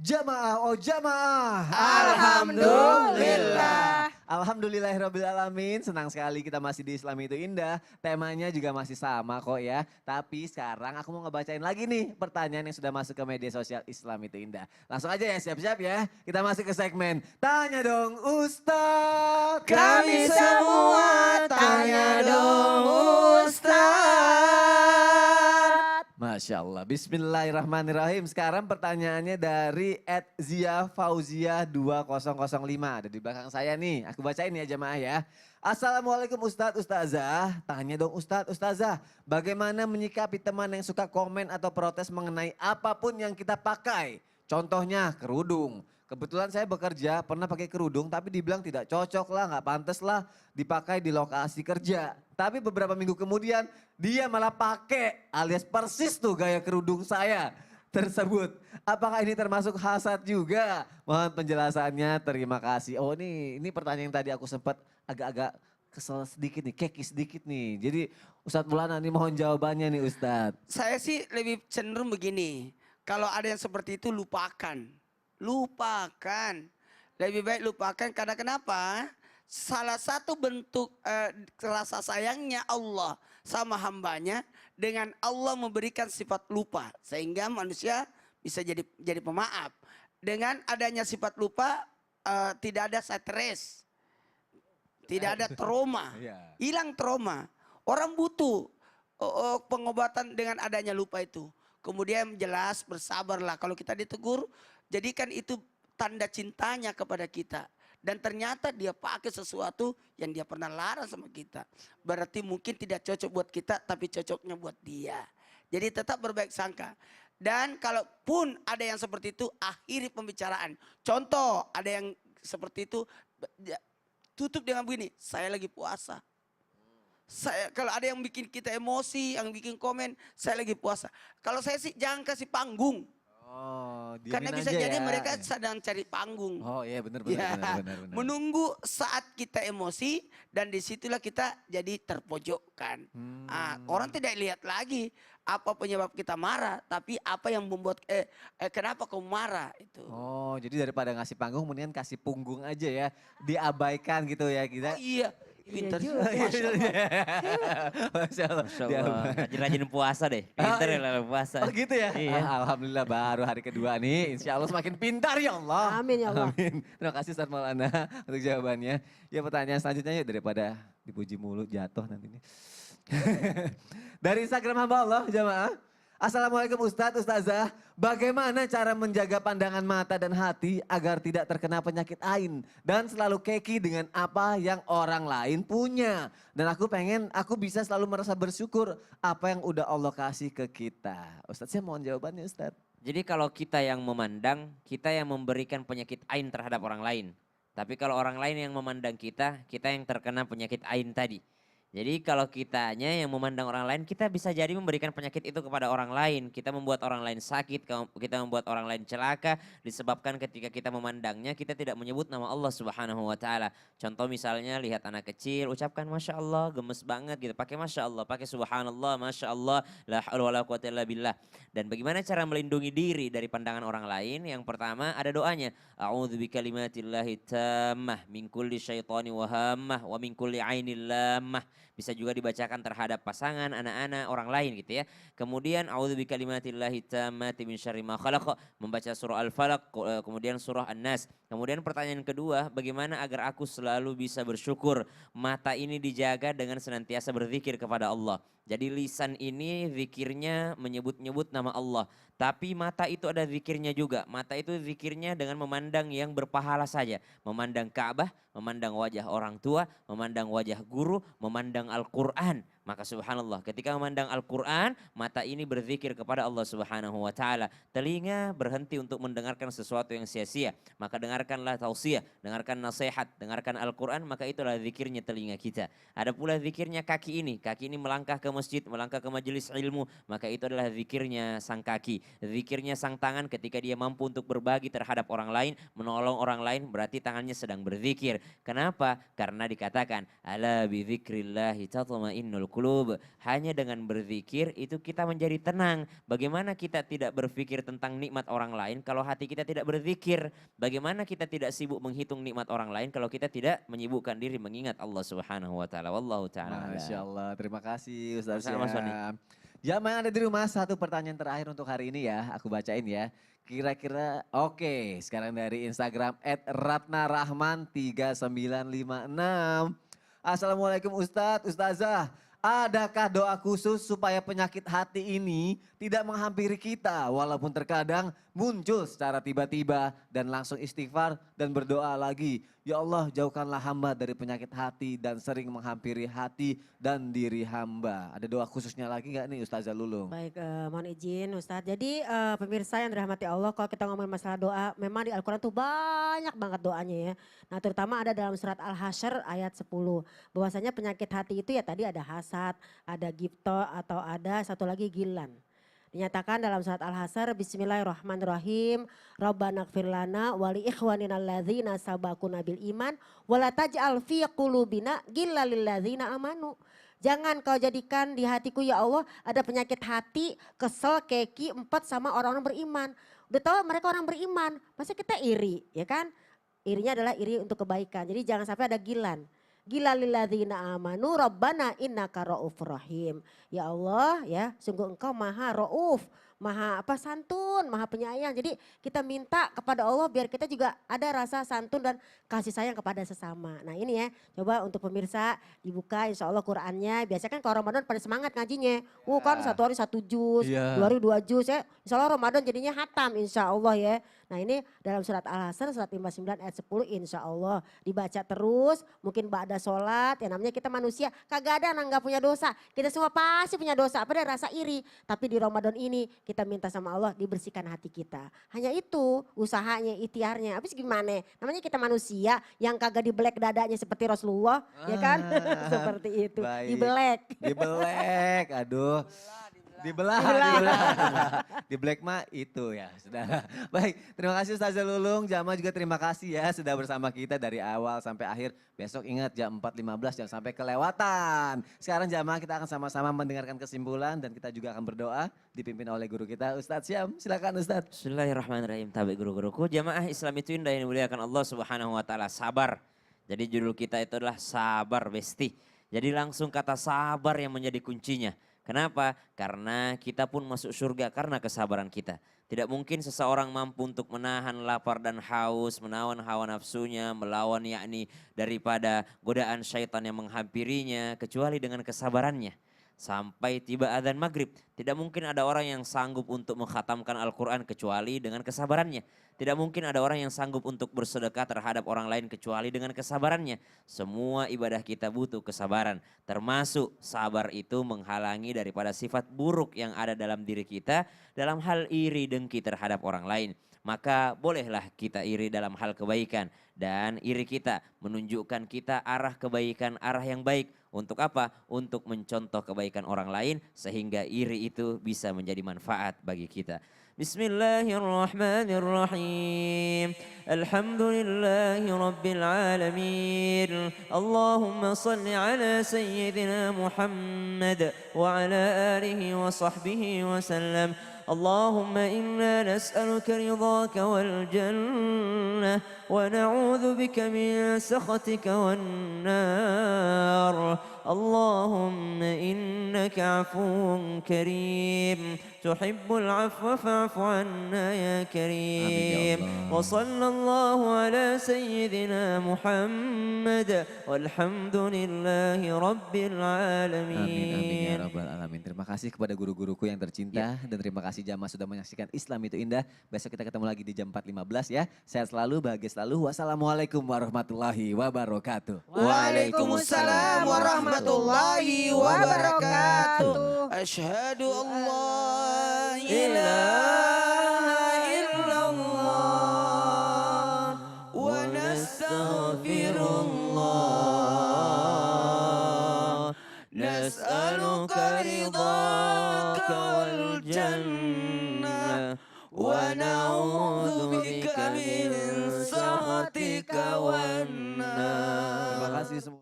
Jamaah, oh jamaah. Alhamdulillah. Alhamdulillahirrabbilalamin. Senang sekali kita masih di Islam itu indah. Temanya juga masih sama kok ya. Tapi sekarang aku mau ngebacain lagi nih pertanyaan yang sudah masuk ke media sosial Islam itu indah. Langsung aja ya, siap-siap ya. Kita masuk ke segmen Tanya Dong Ustadz. Kami semua tanya dong Ustadz. Masya Allah, bismillahirrahmanirrahim. Sekarang pertanyaannya dari @ziafauzia2005. Ada di belakang saya nih, aku bacain ya jamaah ya. Assalamualaikum Ustadz, Ustazah. Tanya dong Ustadz, Ustazah. Bagaimana menyikapi teman yang suka komen atau protes mengenai apapun yang kita pakai? Contohnya kerudung. Kebetulan saya bekerja pernah pakai kerudung tapi dibilang tidak cocok lah, nggak pantas lah dipakai di lokasi kerja. Tapi beberapa minggu kemudian dia malah pakai alias persis tuh gaya kerudung saya tersebut. Apakah ini termasuk hasad juga? Mohon penjelasannya, terima kasih. Oh ini pertanyaan yang tadi aku sempat agak-agak kesel sedikit nih, keki sedikit nih. Jadi Ustadz Maulana nih mohon jawabannya nih Ustadz. Saya sih lebih cenderung begini. Kalau ada yang seperti itu lupakan. Lupakan. Lebih baik lupakan karena kenapa? Salah satu bentuk rasa sayangnya Allah sama hambanya dengan Allah memberikan sifat lupa. Sehingga manusia bisa jadi pemaaf. Dengan adanya sifat lupa tidak ada stres. Tidak ada trauma. Hilang trauma. Orang butuh pengobatan dengan adanya lupa itu. Kemudian jelas bersabarlah kalau kita ditegur. Jadikan itu tanda cintanya kepada kita. Dan ternyata dia pakai sesuatu yang dia pernah larang sama kita. Berarti mungkin tidak cocok buat kita tapi cocoknya buat dia. Jadi tetap berbaik sangka. Dan kalaupun ada yang seperti itu akhiri pembicaraan. Contoh ada yang seperti itu tutup dengan begini. Saya lagi puasa. Kalau ada yang bikin kita emosi, yang bikin komen, saya lagi puasa. Kalau saya sih jangan kasih panggung. Oh, Karena bisa jadi mereka sedang cari panggung. Oh iya benar. Menunggu saat kita emosi dan disitulah kita jadi terpojokkan. Orang tidak lihat lagi apa penyebab kita marah, tapi apa yang membuat kenapa kamu marah itu. Oh jadi daripada ngasih panggung mendingan kasih punggung aja ya, diabaikan gitu ya kita. Oh iya. Pintar juga. Masya Allah. Masya Allah, rajin-rajin puasa deh. Pintar ya lah puasa. Oh gitu ya? Iya. Alhamdulillah baru hari kedua nih. Insya Allah semakin pintar ya Allah. Amin ya Allah. Amin. Terima kasih Ustaz Maulana untuk jawabannya. Ya pertanyaan selanjutnya yuk daripada dipuji mulu jatuh nanti nih. Dari Instagram hamba Allah jamaah. Assalamualaikum Ustadz, Ustazah. Bagaimana cara menjaga pandangan mata dan hati agar tidak terkena penyakit ain. Dan selalu keki dengan apa yang orang lain punya. Dan aku bisa selalu merasa bersyukur apa yang udah Allah kasih ke kita. Ustadz saya mohon jawabannya Ustadz. Jadi kalau kita yang memandang, kita yang memberikan penyakit ain terhadap orang lain. Tapi kalau orang lain yang memandang kita yang terkena penyakit ain tadi. Jadi kalau kitanya yang memandang orang lain, kita bisa jadi memberikan penyakit itu kepada orang lain. Kita membuat orang lain sakit, kita membuat orang lain celaka. Disebabkan ketika kita memandangnya, kita tidak menyebut nama Allah Subhanahu Wa Taala. Contoh misalnya lihat anak kecil, ucapkan Masya Allah, gemes banget gitu. Pakai Masya Allah, pakai Subhanallah, Masya Allah, la haula wala quwata illa billah. Dan bagaimana cara melindungi diri dari pandangan orang lain? Yang pertama ada doanya. A'udzu bikalimatillahi tammah min kulli syaitani wa hammah wa min kulli ainil lammah. Bisa juga dibacakan terhadap pasangan, anak-anak, orang lain gitu ya. Kemudian a'udzu bikalimatillahi tammati min syarri ma khalaq, membaca surah Al-Falaq, kemudian surah An-Nas. Kemudian pertanyaan kedua, bagaimana agar aku selalu bisa bersyukur? Mata ini dijaga dengan senantiasa berzikir kepada Allah. Jadi lisan ini zikirnya menyebut-nyebut nama Allah. Tapi mata itu ada zikirnya juga. Mata itu zikirnya dengan memandang yang berpahala saja. Memandang Ka'bah, memandang wajah orang tua, memandang wajah guru, memandang Al-Quran. Maka subhanallah ketika memandang Al-Quran, mata ini berzikir kepada Allah Subhanahu Wa Taala. Telinga berhenti untuk mendengarkan sesuatu yang sia-sia. Maka dengarkanlah tausiah, dengarkan nasihat, dengarkan Al-Quran, maka itulah zikirnya telinga kita. Ada pula zikirnya kaki ini melangkah ke masjid, melangkah ke majelis ilmu, maka itu adalah zikirnya sang kaki. Zikirnya sang tangan ketika dia mampu untuk berbagi terhadap orang lain, menolong orang lain, berarti tangannya sedang berzikir. Kenapa? Karena dikatakan, ala bi dzikrillahi tatma'innul qulub. qulub. Hanya dengan berzikir itu kita menjadi tenang. Bagaimana kita tidak berpikir tentang nikmat orang lain kalau hati kita tidak berzikir? Bagaimana kita tidak sibuk menghitung nikmat orang lain kalau kita tidak menyibukkan diri mengingat Allah Subhanahu wa taala. Wallahu taala Masya a'lam. Allah, terima kasih Ustaz Sama-sama, Mas Sony. Syam. Jamaah yang ada di rumah, satu pertanyaan terakhir untuk hari ini ya, aku bacain ya. Kira-kira oke, sekarang dari Instagram @ratnarahman3956. Assalamualaikum Ustadz, Ustazah. Adakah doa khusus supaya penyakit hati ini tidak menghampiri kita walaupun terkadang muncul secara tiba-tiba dan langsung istighfar dan berdoa lagi. Ya Allah jauhkanlah hamba dari penyakit hati dan sering menghampiri hati dan diri hamba. Ada doa khususnya lagi nggak nih Ustazah Lulung? Baik, mohon izin Ustadz. Jadi pemirsa yang dirahmati Allah, kalau kita ngomongin masalah doa, memang di Al-Quran tuh banyak banget doanya ya. Nah terutama ada dalam surat Al-Hasyr ayat 10. Bahwasanya penyakit hati itu ya tadi ada hasad, ada gipto, atau ada satu lagi gilan. Dinyatakan dalam surat Al-Hasyr, Bismillahirrahmanirrahim. Rabbana gfir lana wali ikhwanina alladzina sabaquna bil iman wala taj'al fi qulubina ghillan lil ladzina amanu. Jangan kau jadikan di hatiku ya Allah ada penyakit hati, kesel, keki, empat sama orang-orang beriman. Udah tahu mereka orang beriman, masa kita iri ya kan? Irinya adalah iri untuk kebaikan, jadi jangan sampai ada gilan. Gila lilladzina amanu rabbana innaka ra'ufur rahim. Ya Allah ya, sungguh engkau maha ra'uf, maha santun, maha penyayang. Jadi kita minta kepada Allah biar kita juga ada rasa santun dan kasih sayang kepada sesama. Nah ini ya, coba untuk pemirsa dibuka insya Allah Qur'annya. Biasanya kan kalau Ramadan pada semangat ngajinya. Kan satu hari 1 juz, Iya. 2 hari 2 juz ya. Insya Allah Ramadan jadinya hatam insya Allah ya. Nah ini dalam surat Al-Hasyr surat 59 ayat 10 insya Allah. Dibaca terus, mungkin ba'da sholat, ya namanya kita manusia. Kagak ada yang gak punya dosa. Kita semua pasti punya dosa, apa ada rasa iri. Tapi di Ramadan ini kita minta sama Allah dibersihkan hati kita. Hanya itu usahanya, ikhtiarnya. Habis gimana? Namanya kita manusia yang kagak dibelek dadanya seperti Rasulullah. Ya kan? Seperti itu. Baik. Dibelek. Dibelek, aduh. Dibelah. Di black mah itu ya saudara. Baik, terima kasih Ustazah Lulung. Jamaah juga terima kasih ya sudah bersama kita dari awal sampai akhir. Besok ingat jam 4.15 jangan sampai kelewatan. Sekarang jamaah kita akan sama-sama mendengarkan kesimpulan dan kita juga akan berdoa dipimpin oleh guru kita Ustadz Syam. Silakan Ustadz. Bismillahirrahmanirrahim. Tabi guru-guruku, jamaah Islam itu indah yang dimuliakan Allah Subhanahu wa taala, sabar. Jadi judul kita itu adalah sabar besti. Jadi langsung kata sabar yang menjadi kuncinya. Kenapa? Karena kita pun masuk surga karena kesabaran kita. Tidak mungkin seseorang mampu untuk menahan lapar dan haus, menawan hawa nafsunya, melawan yakni daripada godaan syaitan yang menghampirinya, kecuali dengan kesabarannya. Sampai tiba adzan maghrib, tidak mungkin ada orang yang sanggup untuk mengkhatamkan Al-Quran kecuali dengan kesabarannya. Tidak mungkin ada orang yang sanggup untuk bersedekah terhadap orang lain kecuali dengan kesabarannya. Semua ibadah kita butuh kesabaran. Termasuk sabar itu menghalangi daripada sifat buruk yang ada dalam diri kita dalam hal iri dengki terhadap orang lain. Maka bolehlah kita iri dalam hal kebaikan. Dan iri kita menunjukkan kita arah kebaikan, arah yang baik. Untuk apa? Untuk mencontoh kebaikan orang lain sehingga iri itu bisa menjadi manfaat bagi kita. Bismillahirrahmanirrahim. Alhamdulillahi rabbil alamin. Allahumma salli ala sayyidina Muhammad wa ala alihi wa sahbihi wa sallam. اللهم إنا نسألك رضاك والجنة ونعوذ بك من سخطك والنار اللهم إنك عفو كريم تحب العفو فاعف عنا يا كريم وصلى الله على سيدنا محمد والحمد لله رب العالمين. Amin ya rabbal alamin. Terima kasih kepada guru-guruku yang tercinta dan terima kasih jamaah sudah menyaksikan Islam itu indah. Besok kita ketemu lagi di jam 4.15 ya. Sehat selalu, bahagia selalu. Wassalamualaikum warahmatullahi wabarakatuh. Waalaikumsalam warahmatullahi wabarakatuh. Asyhadu Allah ilaha illallah wa nastaghfirullah. Nas'aluka ridhaka wal jannah wa na'udzu bika min sakhatika wan nar. Terima kasih semua.